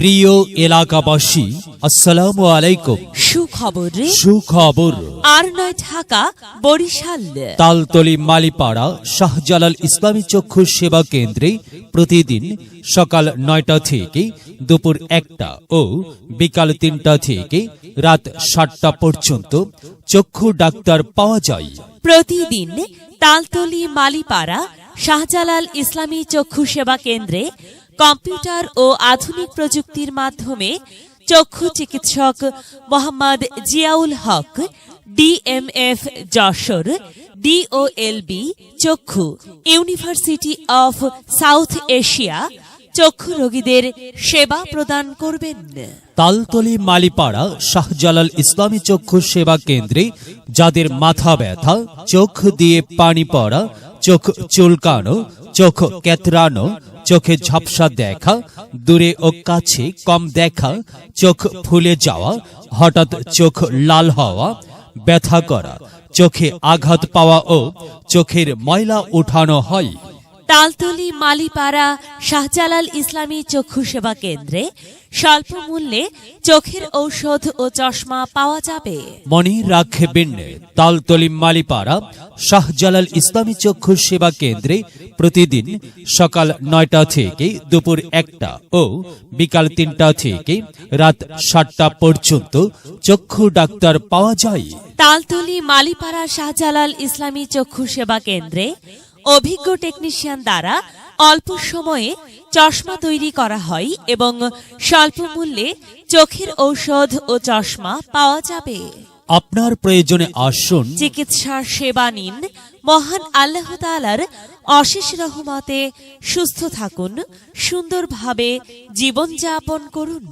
প্রিয় এলাকাবাসী, আসসালামু আলাইকুম। সুখবর আর নয় ঢাকা বরিশাল তালতলী মালিপাড়া শাহজালাল ইসলামী চক্ষু সেবা কেন্দ্রে প্রতিদিন সকাল ৯টা থেকে দুপুর ১টা ও বিকাল ৩টা থেকে রাত ৭টা পর্যন্ত চক্ষু ডাক্তার পাওয়া যায়। প্রতিদিন তালতলী মালিপাড়া শাহজালাল ইসলামী চক্ষু সেবা কেন্দ্রে কম্পিউটার ও আধুনিক প্রযুক্তির মাধ্যমে চক্ষু চিকিৎসক মোহাম্মদ জিয়াউল হক, ডিএমএফ যশোর, ডিওএলবি চক্ষু, ইউনিভার্সিটি অফ সাউথ এশিয়া চক্ষু রোগীদের সেবা প্রদান করবেন। তালতলী মালিপাড়া শাহজালাল ইসলামী চক্ষু সেবা কেন্দ্রে যাদের মাথা ব্যথা, চোখ দিয়ে পানি পড়া, চোখ চুলকানো, চোখ কেতরানো, চোখে ঝাপসা দেখা, দূরে ও কাছে কম দেখা, চোখ ফুলে যাওয়া, হঠাৎ চোখ লাল হওয়া, ব্যথা করা, চোখে আঘাত পাওয়া ও চোখের ময়লা উঠানো হয়। তালতলী মালিপাড়া শাহজালাল ইসলামী চক্ষু সেবা কেন্দ্রে স্বল্প মূল্যে চোখের ঔষধ ও চশমা পাওয়া যাবে। মনে রাখবেন, তালতলী মালিপাড়া শাহজালাল ইসলামী চক্ষু সেবা কেন্দ্রে প্রতিদিন সকাল ৯টা থেকে দুপুর ১টা ও বিকাল ৩টা থেকে রাত ৭টা পর্যন্ত চক্ষু ডাক্তার পাওয়া যায়। তালতলী মালিপাড়া শাহজালাল ইসলামী চক্ষু সেবা কেন্দ্রে অভিজ্ঞ টেকনিশিয়ান দ্বারা অল্প সময়ে চশমা তৈরি করা হয় এবং স্বল্প মূল্যে চোখের ঔষধ ও চশমা পাওয়া যাবে। আপনার প্রয়োজনে আসুন, চিকিৎসার সেবা নিন। মহান আল্লাহ তাআলার অশেষ রহমতে সুস্থ থাকুন, সুন্দরভাবে জীবনযাপন করুন।